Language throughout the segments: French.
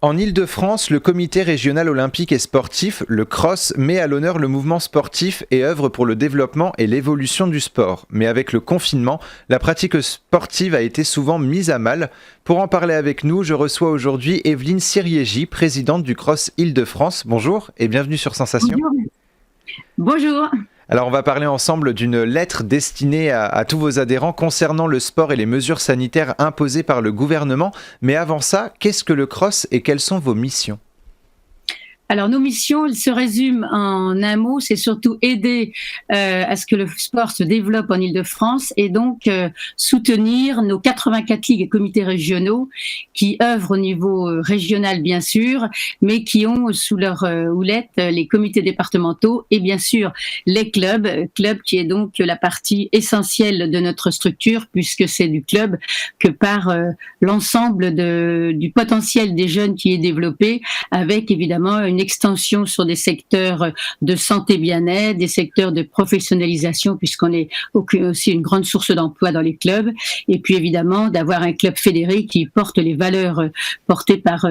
En Île-de-France, le comité régional olympique et sportif, le CROSS, met à l'honneur le mouvement sportif et œuvre pour le développement et l'évolution du sport. Mais avec le confinement, la pratique sportive a été souvent mise à mal. Pour en parler avec nous, je reçois aujourd'hui Evelyne Siriégi, présidente du CROSS Île-de-France. Bonjour et bienvenue sur Sensation. Bonjour. Bonjour. Alors on va parler ensemble d'une lettre destinée à tous vos adhérents concernant le sport et les mesures sanitaires imposées par le gouvernement. Mais avant ça, qu'est-ce que le CROSS et quelles sont vos missions ? Alors nos missions, elles se résument en un mot, c'est surtout aider à ce que le sport se développe en Île-de-France et donc soutenir nos 84 ligues et comités régionaux qui œuvrent au niveau régional bien sûr, mais qui ont sous leur houlette les comités départementaux et bien sûr les clubs qui est donc la partie essentielle de notre structure puisque c'est du club que part l'ensemble du potentiel des jeunes qui est développé avec évidemment une extension sur des secteurs de santé bien-être, des secteurs de professionnalisation puisqu'on est aussi une grande source d'emploi dans les clubs et puis évidemment d'avoir un club fédéré qui porte les valeurs portées par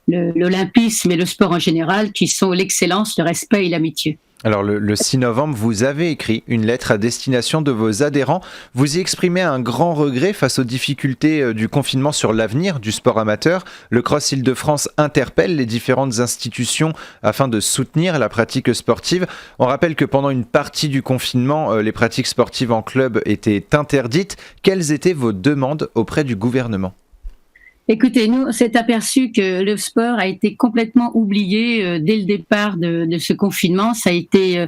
l'olympisme et le sport en général qui sont l'excellence, le respect et l'amitié. Alors le 6 novembre, vous avez écrit une lettre à destination de vos adhérents. Vous y exprimez un grand regret face aux difficultés du confinement sur l'avenir du sport amateur. Le CROSS Île-de-France interpelle les différentes institutions afin de soutenir la pratique sportive. On rappelle que pendant une partie du confinement, les pratiques sportives en club étaient interdites. Quelles étaient vos demandes auprès du gouvernement ? Écoutez, nous, on s'est aperçu que le sport a été complètement oublié dès le départ de ce confinement. Ça a été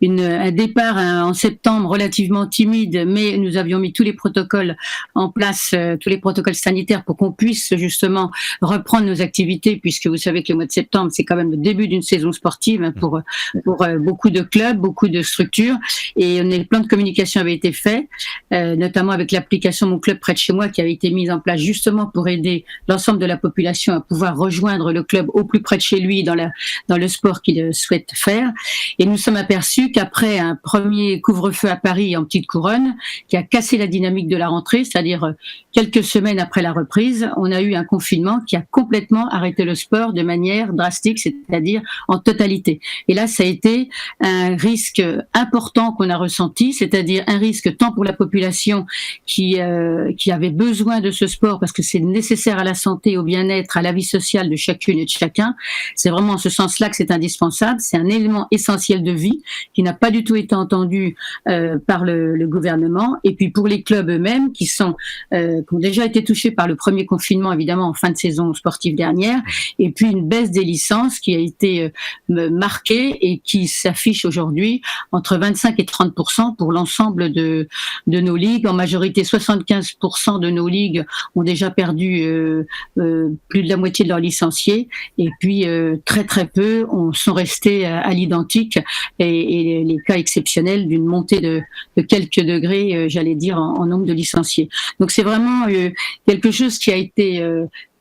un départ en septembre relativement timide, mais nous avions mis tous les protocoles en place, tous les protocoles sanitaires pour qu'on puisse justement reprendre nos activités, puisque vous savez que le mois de septembre, c'est quand même le début d'une saison sportive pour beaucoup de clubs, beaucoup de structures. Et les plans de communication avaient été faits, notamment avec l'application Mon Club près de chez moi, qui avait été mise en place justement pour aider l'ensemble de la population à pouvoir rejoindre le club au plus près de chez lui dans le sport qu'il souhaite faire. Et nous sommes aperçus qu'après un premier couvre-feu à Paris en petite couronne, qui a cassé la dynamique de la rentrée, c'est-à-dire quelques semaines après la reprise, on a eu un confinement qui a complètement arrêté le sport de manière drastique, c'est-à-dire en totalité. Et là, ça a été un risque important qu'on a ressenti, c'est-à-dire un risque tant pour la population qui avait besoin de ce sport parce que c'est nécessaire à la santé, au bien-être, à la vie sociale de chacune et de chacun. C'est vraiment en ce sens-là que c'est indispensable. C'est un élément essentiel de vie qui n'a pas du tout été entendu par le gouvernement. Et puis pour les clubs eux-mêmes qui ont déjà été touchés par le premier confinement, évidemment en fin de saison sportive dernière, et puis une baisse des licences qui a été marquée et qui s'affiche aujourd'hui entre 25 et 30% pour l'ensemble de nos ligues. En majorité, 75% de nos ligues ont déjà perdu plus de la moitié de leurs licenciés et puis très très peu sont restés à l'identique et les cas exceptionnels d'une montée de quelques degrés, j'allais dire, en nombre de licenciés. Donc c'est vraiment quelque chose qui a été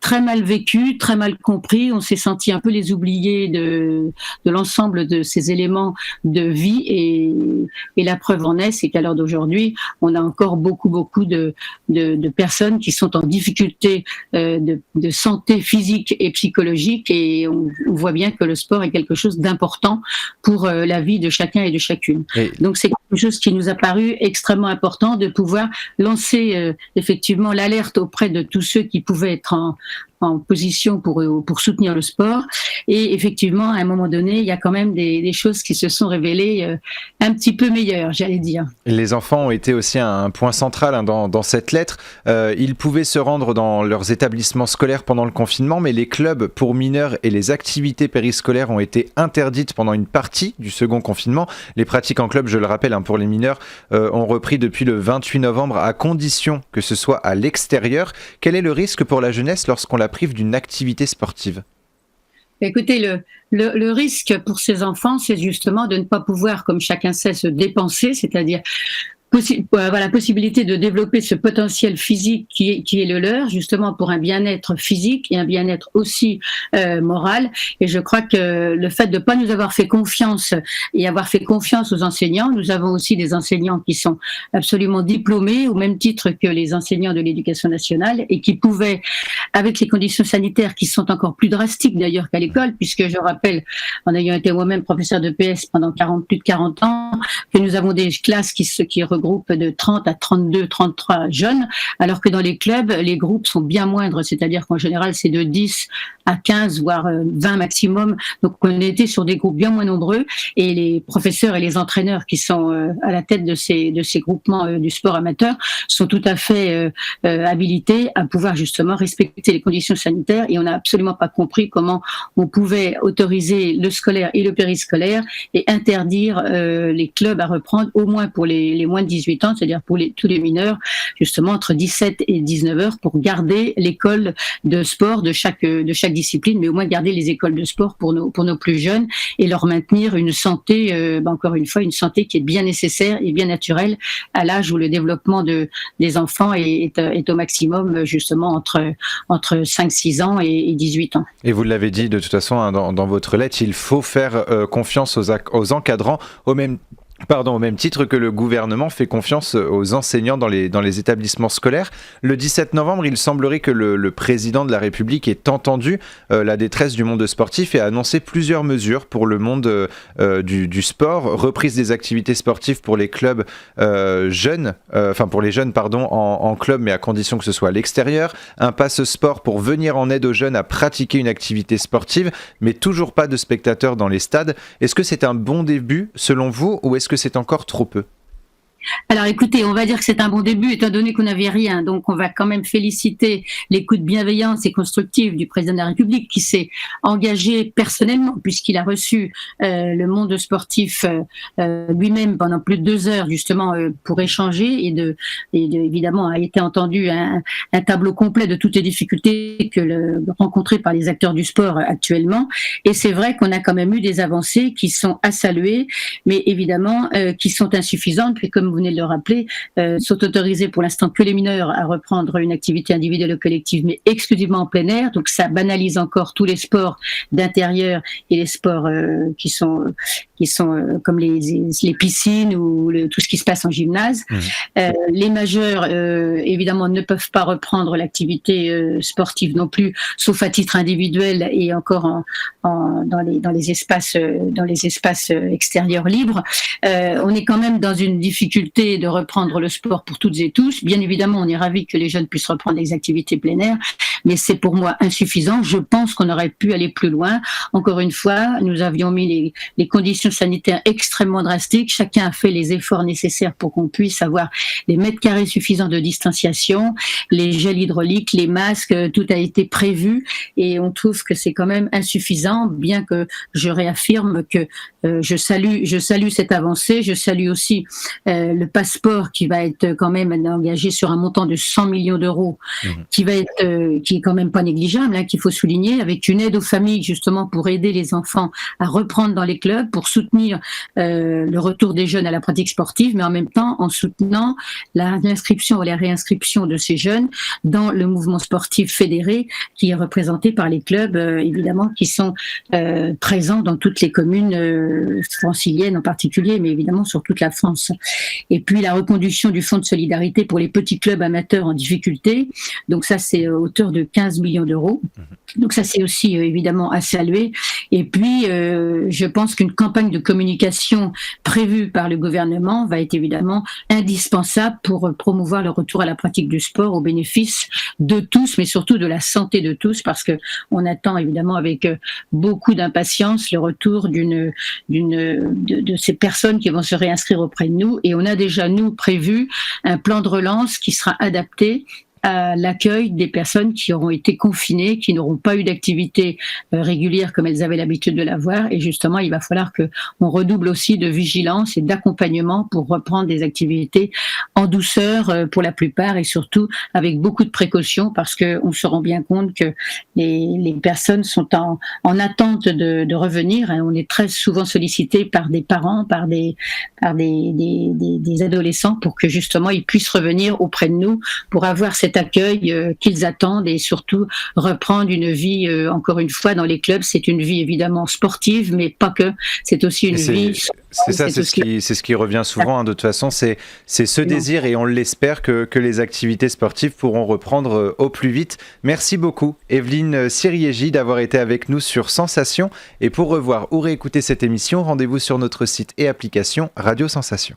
très mal vécu, très mal compris. On s'est senti un peu les oubliés de l'ensemble de ces éléments de vie et la preuve en est, c'est qu'à l'heure d'aujourd'hui, on a encore beaucoup de personnes qui sont en difficulté de santé physique et psychologique et on voit bien que le sport est quelque chose d'important pour la vie de chacun et de chacune. Donc c'est quelque chose qui nous a paru extrêmement important de pouvoir lancer effectivement l'alerte auprès de tous ceux qui pouvaient être en position pour soutenir le sport. Et effectivement, à un moment donné, il y a quand même des choses qui se sont révélées un petit peu meilleures, j'allais dire. Les enfants ont été aussi un point central dans cette lettre. Ils pouvaient se rendre dans leurs établissements scolaires pendant le confinement, mais les clubs pour mineurs et les activités périscolaires ont été interdites pendant une partie du second confinement. Les pratiques en club, je le rappelle, pour les mineurs, ont repris depuis le 28 novembre à condition que ce soit à l'extérieur. Quel est le risque pour la jeunesse lorsqu'on la prive d'une activité sportive ? Écoutez, le risque pour ces enfants, c'est justement de ne pas pouvoir, comme chacun sait, se dépenser, c'est-à-dire voilà, possibilité de développer ce potentiel physique qui est le leur, justement pour un bien-être physique et un bien-être aussi moral. Et je crois que le fait de ne pas nous avoir fait confiance et avoir fait confiance aux enseignants, nous avons aussi des enseignants qui sont absolument diplômés au même titre que les enseignants de l'éducation nationale et qui pouvaient, avec les conditions sanitaires qui sont encore plus drastiques d'ailleurs qu'à l'école, puisque je rappelle, en ayant été moi-même professeur de PS pendant plus de 40 ans, que nous avons des classes qui regroupent de 30 à 32, 33 jeunes, alors que dans les clubs, les groupes sont bien moindres, c'est-à-dire qu'en général, c'est de 10 à 15, voire 20 maximum. Donc, on était sur des groupes bien moins nombreux et les professeurs et les entraîneurs qui sont à la tête de ces groupements du sport amateur sont tout à fait habilités à pouvoir justement respecter les conditions sanitaires et on n'a absolument pas compris comment on pouvait autoriser le scolaire et le périscolaire et interdire les clubs à reprendre au moins pour les moins de 18 ans, c'est-à-dire pour tous les mineurs, justement entre 17 et 19 heures pour garder l'école de sport de chaque discipline, mais au moins garder les écoles de sport pour nos plus jeunes et leur maintenir une santé, encore une fois, une santé qui est bien nécessaire et bien naturelle à l'âge où le développement des enfants est au maximum, justement entre 5-6 ans et 18 ans. Et vous l'avez dit de toute façon hein, dans votre lettre, il faut faire confiance aux encadrants au même titre que le gouvernement fait confiance aux enseignants dans les établissements scolaires. Le 17 novembre, il semblerait que le président de la République ait entendu la détresse du monde sportif et a annoncé plusieurs mesures pour le monde du sport. Reprise des activités sportives pour les clubs jeunes, pour les jeunes en club, mais à condition que ce soit à l'extérieur. Un passe sport pour venir en aide aux jeunes à pratiquer une activité sportive, mais toujours pas de spectateurs dans les stades. Est-ce que c'est un bon début selon vous ou est-ce que c'est encore trop peu ? Alors écoutez, on va dire que c'est un bon début étant donné qu'on n'avait rien. Donc on va quand même féliciter l'écoute bienveillante et constructive du président de la République qui s'est engagé personnellement puisqu'il a reçu le monde sportif lui-même pendant plus de 2 heures justement pour échanger et évidemment a été entendu un tableau complet de toutes les difficultés rencontrées par les acteurs du sport actuellement. Et c'est vrai qu'on a quand même eu des avancées qui sont à saluer, mais évidemment qui sont insuffisantes puis comme vous venez de le rappeler, sont autorisés pour l'instant que les mineurs à reprendre une activité individuelle ou collective, mais exclusivement en plein air. Donc ça banalise encore tous les sports d'intérieur et les sports qui sont comme les piscines ou tout ce qui se passe en gymnase. Les majeurs, évidemment, ne peuvent pas reprendre l'activité sportive non plus, sauf à titre individuel et encore dans les espaces extérieurs libres. On est quand même dans une difficulté de reprendre le sport pour toutes et tous. Bien évidemment, on est ravis que les jeunes puissent reprendre les activités plein air, mais c'est pour moi insuffisant. Je pense qu'on aurait pu aller plus loin. Encore une fois, nous avions mis les conditions sanitaires extrêmement drastiques. Chacun a fait les efforts nécessaires pour qu'on puisse avoir les mètres carrés suffisants de distanciation, les gels hydrauliques, les masques, tout a été prévu et on trouve que c'est quand même insuffisant, bien que je réaffirme que je salue cette avancée. Je salue aussi le passeport qui va être quand même engagé sur un montant de 100 millions d'euros, qui est quand même pas négligeable, qu'il faut souligner, avec une aide aux familles justement pour aider les enfants à reprendre dans les clubs, pour soutenir le retour des jeunes à la pratique sportive, mais en même temps en soutenant la réinscription ou la réinscription de ces jeunes dans le mouvement sportif fédéré qui est représenté par les clubs évidemment qui sont présents dans toutes les communes franciliennes en particulier, mais évidemment sur toute la France. Et puis la reconduction du fonds de solidarité pour les petits clubs amateurs en difficulté. Donc ça, c'est à hauteur de 15 millions d'euros. Donc ça, c'est aussi évidemment à saluer. Et puis, je pense qu'une campagne de communication prévue par le gouvernement va être évidemment indispensable pour promouvoir le retour à la pratique du sport au bénéfice de tous, mais surtout de la santé de tous, parce que on attend évidemment avec beaucoup d'impatience le retour de ces personnes qui vont se réinscrire auprès de nous. Et on a déjà, nous, prévu un plan de relance qui sera adapté à l'accueil des personnes qui auront été confinées, qui n'auront pas eu d'activité régulière comme elles avaient l'habitude de l'avoir. Et justement, il va falloir qu'on redouble aussi de vigilance et d'accompagnement pour reprendre des activités en douceur pour la plupart et surtout avec beaucoup de précautions parce qu'on se rend bien compte que les personnes sont en attente de revenir. On est très souvent sollicité par des parents, par des adolescents pour que justement ils puissent revenir auprès de nous pour avoir cet accueil qu'ils attendent et surtout reprendre une vie, encore une fois, dans les clubs. C'est une vie évidemment sportive, mais pas que. C'est aussi une vie... C'est ça, c'est ce qui revient souvent. Hein, de toute façon, c'est ce désir et on l'espère que les activités sportives pourront reprendre au plus vite. Merci beaucoup, Evelyne Sirieji, d'avoir été avec nous sur Sensation. Et pour revoir ou réécouter cette émission, rendez-vous sur notre site et application Radio Sensation.